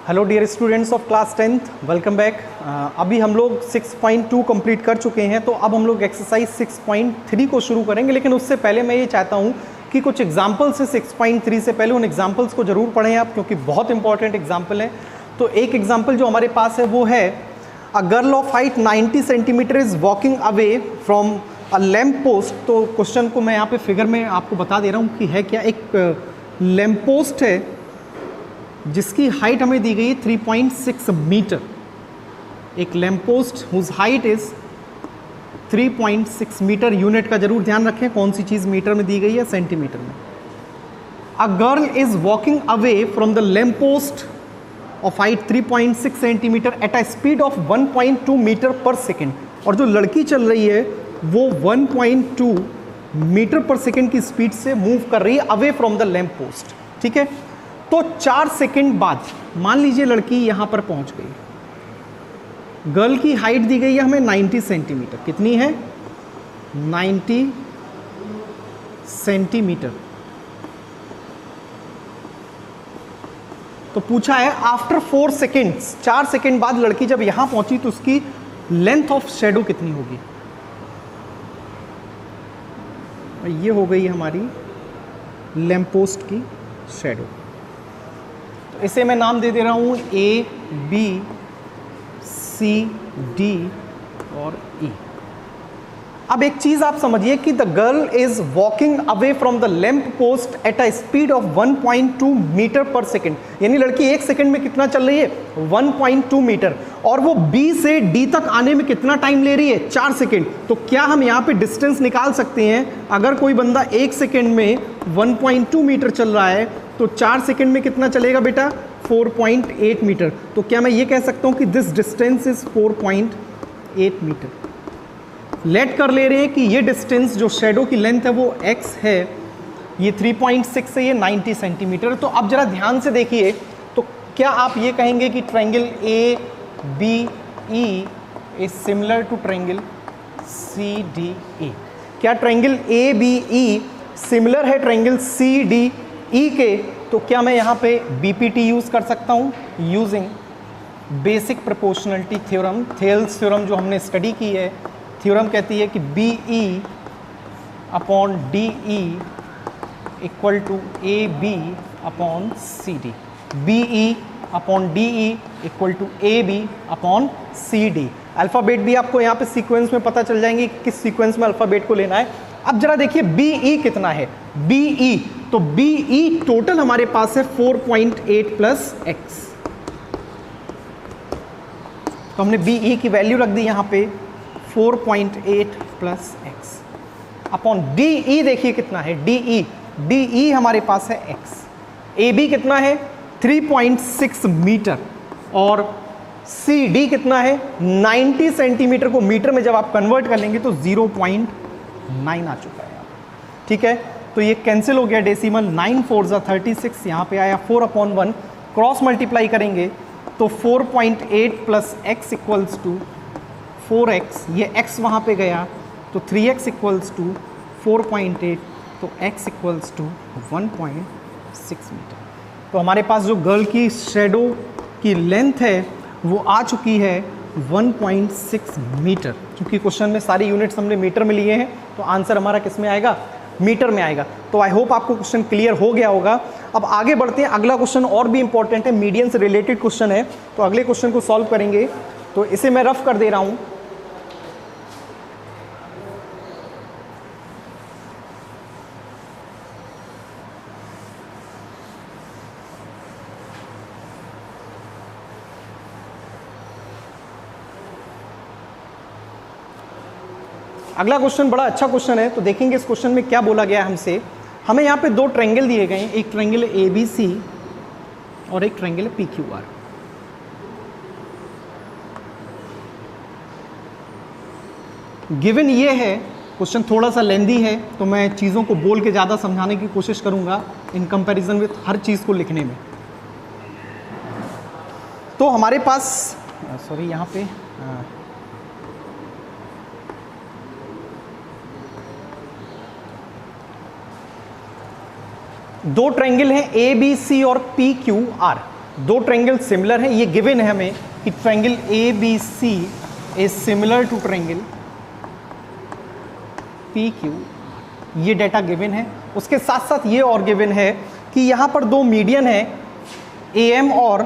Hello dear students of class 10th, welcome back. अभी हम लोग 6.2 कंप्लीट कर चुके हैं, तो अब हम लोग एक्सरसाइज 6.3 को शुरू करेंगे। लेकिन उससे पहले मैं ये चाहता हूँ कि कुछ एग्जाम्पल्स है 6.3 से पहले, उन एग्जाम्पल्स को ज़रूर पढ़ें आप, क्योंकि बहुत इंपॉर्टेंट एग्जाम्पल है। तो एक एग्जाम्पल जो हमारे पास है वो है a girl of height 90 centimetre is walking away from a lamp post. तो क्वेश्चन को मैं यहाँ पे फिगर में आपको बता दे रहा हूँ कि है क्या। एक लैम्प पोस्ट है जिसकी हाइट हमें दी गई है 3.6 मीटर। एक lamp post whose height is 3.6 metre. Unit का जरूर ध्यान रखें, कौन सी चीज़ मीटर में दी गई है, सेंटीमीटर में। A girl is walking away from the lamp post of height 3.6 centimetre at a speed of 1.2 metre per second. और जो लड़की चल रही है वो 1.2 मीटर पर सेकेंड की स्पीड से मूव कर रही है away from the lamp post. ठीक है, तो 4 सेकंड बाद मान लीजिए लड़की यहां पर पहुंच गई। गर्ल की हाइट दी गई है हमें 90 सेंटीमीटर। कितनी है? 90 सेंटीमीटर। तो पूछा है आफ्टर 4 सेकेंड्स, 4 सेकंड बाद लड़की जब यहां पहुंची तो उसकी लेंथ ऑफ शेडो कितनी होगी। ये हो गई हमारी लैम्प पोस्ट की शेडो। इसे मैं नाम दे रहा हूं A, B, C, D और E। अब एक चीज आप समझिए कि the girl is walking away from the lamp post at a speed of 1.2 metre per second. यानी लड़की 1 सेकेंड में कितना चल रही है? 1.2 मीटर। और वो B से D तक आने में कितना टाइम ले रही है? 4 सेकेंड। तो क्या हम यहाँ पे डिस्टेंस निकाल सकते हैं? अगर कोई बंदा 1 सेकेंड में 1.2 मीटर चल रहा है तो 4 सेकेंड में कितना चलेगा बेटा? 4.8 मीटर। तो क्या मैं ये कह सकता हूँ कि दिस डिस्टेंस इज 4.8 मीटर। लेट कर ले रहे हैं कि ये डिस्टेंस जो शेडो की लेंथ है वो x है, ये 3.6 है, ये 90 सेंटीमीटर। तो अब जरा ध्यान से देखिए, तो क्या आप ये कहेंगे कि triangle A B E is similar to triangle C D E? क्या triangle A B E similar है ट्रायंगल सी डी ई के? तो क्या मैं यहाँ पे बीपीटी यूज कर सकता हूँ using basic proportionality theorem, Thales theorem जो हमने स्टडी की है। थ्योरम कहती है कि B E upon D E equal to A B upon C D. B E upon D E equal to A B upon C D. Alphabet भी आपको यहाँ पे सीक्वेंस में पता चल जाएंगे कि किस सीक्वेंस में अल्फ़ाबेट को लेना है। अब जरा देखिए बी ई कितना है। बी ई, तो बी ई टोटल हमारे पास है 4.8 प्लस एक्स। तो हमने बी ई की वैल्यू रख दी यहाँ पे 4.8 प्लस एक्स अपॉन डी ई। देखिए कितना है डी ई, डी ई हमारे पास है एक्स। ए बी कितना है? 3.6 मीटर। और सी डी कितना है? 90 सेंटीमीटर को मीटर में जब आप कन्वर्ट कर लेंगे तो 0.9 आ चुका है। ठीक है, तो ये कैंसिल हो गया डेसिमल। 9 4 जा 36, यहाँ पे आया 4/1। क्रॉस मल्टीप्लाई करेंगे तो 4.8 plus x equals to 4x। ये x वहाँ पे गया तो 3x इक्वल्स टू 4.8, तो x इक्वल्स टू 1.6 मीटर। तो हमारे पास जो गर्ल की शेडो की लेंथ है वो आ चुकी है 1.6 मीटर। क्योंकि क्वेश्चन में सारी यूनिट्स हमने मीटर में लिए हैं तो आंसर हमारा किस में आएगा? मीटर में आएगा। तो आई होप आपको क्वेश्चन क्लियर हो गया होगा। अब आगे बढ़ते हैं, अगला क्वेश्चन और भी इंपॉर्टेंट है, मीडियन से रिलेटेड क्वेश्चन है। तो अगले क्वेश्चन को सॉल्व करेंगे। तो इसे मैं रफ कर दे रहा हूँ। अगला क्वेश्चन बड़ा अच्छा क्वेश्चन है, तो देखेंगे इस क्वेश्चन में क्या बोला गया है हमसे। हमें यहाँ पे 2 ट्रायंगल दिए गए हैं, एक ट्रायंगल ए बी सी और एक triangle P Q are. Given ये है, क्वेश्चन थोड़ा सा लेंदी है तो मैं चीज़ों को बोल के ज़्यादा समझाने की कोशिश करूँगा इन कंपैरिजन विथ हर चीज़ को लिखने में। तो हमारे पास सॉरी यहाँ पे दो ट्रायंगल हैं ए बी सी और पी क्यू आर। दो ट्रायंगल सिमिलर हैं, ये गिवन है हमें कि triangle ABC is similar to triangle PQ, ये डेटा गिवन है। उसके साथ साथ ये और गिवन है कि यहाँ पर दो मीडियन है AM और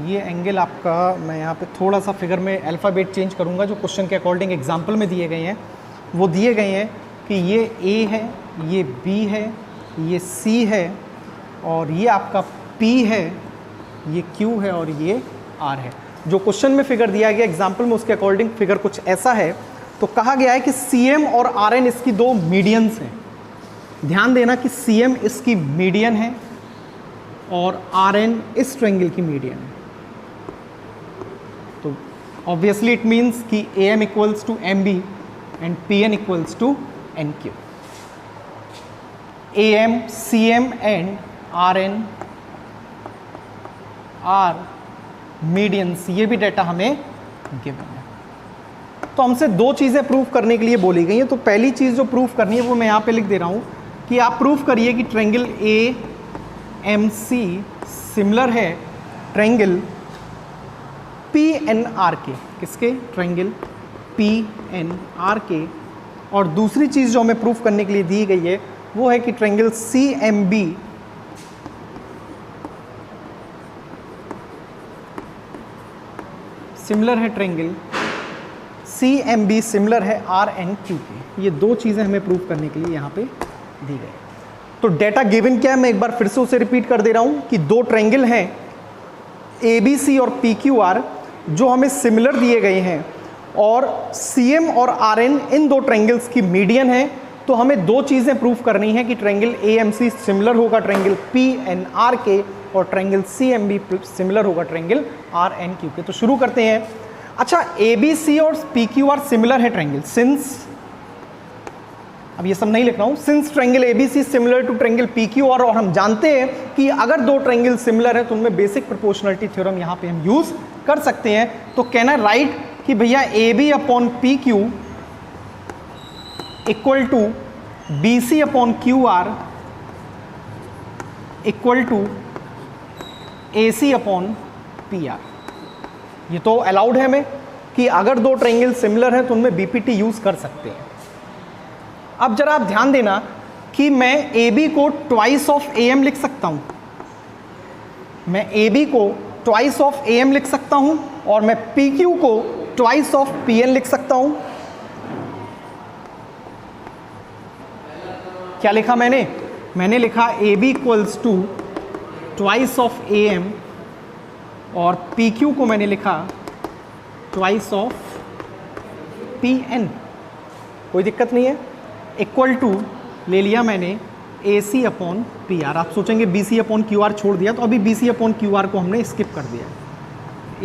ये एंगल आपका, मैं यहाँ पे थोड़ा सा फिगर में अल्फ़ाबेट चेंज करूँगा, जो क्वेश्चन के अकॉर्डिंग एग्जाम्पल में दिए गए हैं वो दिए गए हैं कि ये A है, ये B है, ये C है और ये आपका P है, ये Q है और ये R है। जो क्वेश्चन में फिगर दिया गया एग्जाम्पल में उसके अकॉर्डिंग फिगर कुछ ऐसा है। तो कहा गया है कि CM और RN इसकी दो मीडियंस हैं। ध्यान देना कि CM इसकी मीडियन है और RN इस ट्रायंगल की मीडियन है। तो ऑब्वियसली इट मीन्स कि AM equals to MB and PN equals to NQ। AM, CM and RN are medians, ये भी डेटा हमें गिवन है। तो हमसे दो चीज़ें प्रूव करने के लिए बोली गई हैं। तो पहली चीज़ जो प्रूव करनी है वो मैं यहाँ पे लिख दे रहा हूँ कि आप प्रूव करिए कि ट्रायंगल AMC सिमिलर है ट्रायंगल PNR के। किसके? ट्रायंगल PNR के। और दूसरी चीज़ जो हमें प्रूफ करने के लिए दी गई है वो है कि ट्रायंगल CMB सिमिलर है ट्रायंगल CMB सिमिलर है RNQ के। ये दो चीज़ें हमें प्रूफ करने के लिए यहाँ पे दी गई। तो डेटा गिवन क्या है, मैं एक बार फिर से उसे रिपीट कर दे रहा हूँ कि दो ट्रायंगल हैं ABC और PQR जो हमें सिमिलर दिए गए हैं और CM और RN इन दो ट्रायंगल्स की मीडियन है। तो हमें दो चीज़ें प्रूफ करनी है कि ट्रायंगल AMC सिमिलर होगा ट्रायंगल PNR के और ट्रायंगल CMB सिमिलर होगा ट्रायंगल RNQ के। तो शुरू करते हैं। अच्छा, ABC और PQR सिमिलर है ट्रायंगल, सिंस, अब ये सब नहीं लिख रहा हूँ, since triangle ABC similar to triangle PQR, और हम जानते हैं कि अगर दो ट्रायंगल सिमिलर है तो उनमें बेसिक प्रोपोर्शनलिटी थ्योरम यहाँ पे हम यूज़ कर सकते हैं। तो कहना राइट कि भैया AB upon PQ equal to BC upon QR equal to AC upon PR। ये तो अलाउड है हमें कि अगर दो ट्रायंगल सिमिलर है तो उनमें BPT यूज़ कर सकते हैं। अब जरा आप ध्यान देना कि मैं AB को ट्वाइस ऑफ AM लिख सकता हूँ, मैं AB को ट्वाइस ऑफ AM लिख सकता हूँ और मैं PQ को ट्वाइस ऑफ PN लिख सकता हूँ। क्या लिखा मैंने? मैंने लिखा AB equals to twice of AM और PQ को मैंने लिखा ट्वाइस ऑफ PN। कोई दिक्कत नहीं है। इक्वल टू ले लिया मैंने AC अपॉन PR। आप सोचेंगे BC अपॉन QR छोड़ दिया, तो अभी BC अपॉन QR को हमने स्किप कर दिया,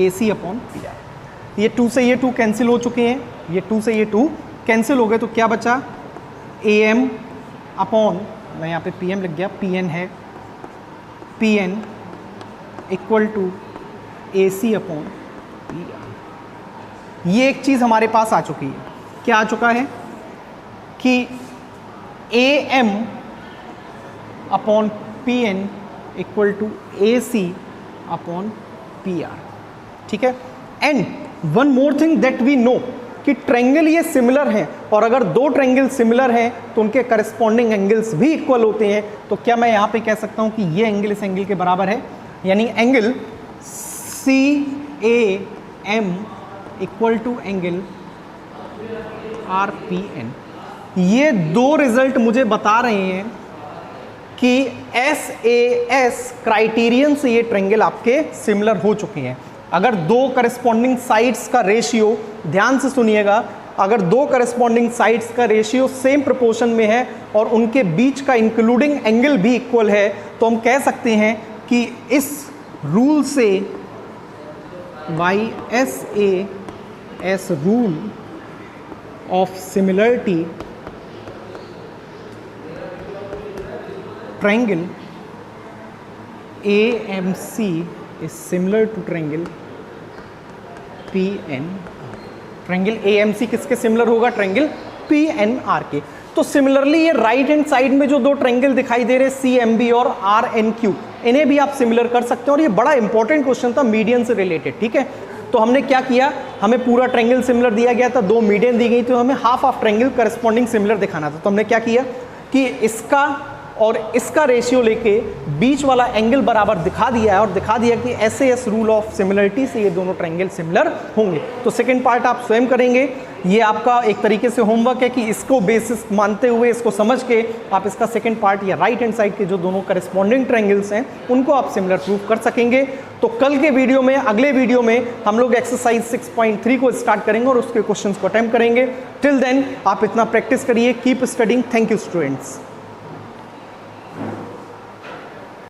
AC अपॉन PR। ये 2 से ये 2 कैंसिल हो चुके हैं, ये 2 से ये 2 कैंसिल हो गए, तो क्या बचा? AM अपॉन, मैं यहाँ पे PM लिख गया, PN है, PN equal to AC upon PR। ये एक चीज़ हमारे पास आ चुकी है। क्या आ चुका है कि AM upon PN equal to AC upon PR। ठीक है। And one more thing that we know कि ट्रायंगल ये सिमिलर हैं, और अगर दो ट्रायंगल सिमिलर हैं तो उनके करस्पॉन्डिंग एंगल्स भी इक्वल होते हैं। तो क्या मैं यहाँ पे कह सकता हूँ कि ये एंगल इस एंगल के बराबर है, यानी angle CAM equal to angle RPN। ये दो रिजल्ट मुझे बता रहे हैं कि SAS क्राइटेरियन से ये ट्रायंगल आपके सिमिलर हो चुके हैं। अगर दो करस्पॉन्डिंग साइड्स का रेशियो, ध्यान से सुनिएगा, अगर दो करस्पॉन्डिंग साइड्स का रेशियो सेम प्रोपोर्शन में है और उनके बीच का इंक्लूडिंग एंगल भी इक्वल है, तो हम कह सकते हैं कि इस रूल से YSAS rule of similarity triangle AMC is similar to triangle PNR। Triangle AMC किसके सिमिलर होगा? ट्रायंगल PNR के। तो सिमिलरली ये राइट हैंड साइड में जो दो ट्रायंगल दिखाई दे रहे हैं CMB और RNQ, इन्हें भी आप सिमिलर कर सकते हैं। और ये बड़ा इंपॉर्टेंट क्वेश्चन था मीडियन से रिलेटेड, ठीक है। तो हमने क्या किया, हमें पूरा ट्रायंगल सिमिलर दिया गया था, दो मीडियन दी गई, तो हमें half of triangle corresponding similar दिखाना था। तो हमने क्या किया कि इसका और इसका रेशियो लेके बीच वाला एंगल बराबर दिखा दिया है और दिखा दिया कि SAS रूल ऑफ सिमिलरिटी से ये दोनों ट्रायंगल सिमिलर होंगे। तो सेकंड पार्ट आप स्वयं करेंगे, ये आपका एक तरीके से होमवर्क है कि इसको बेसिस मानते हुए, इसको समझ के आप इसका सेकंड पार्ट या राइट हैंड साइड के जो दोनों करस्पॉन्डिंग ट्रायंगल्स हैं उनको आप सिमिलर प्रूव कर सकेंगे। तो कल के वीडियो में, अगले वीडियो में हम लोग एक्सरसाइज 6.3 को स्टार्ट करेंगे और उसके क्वेश्चंस को अटेम्प्ट करेंगे। टिल देन आप इतना प्रैक्टिस करिए, keep studying. Thank you students.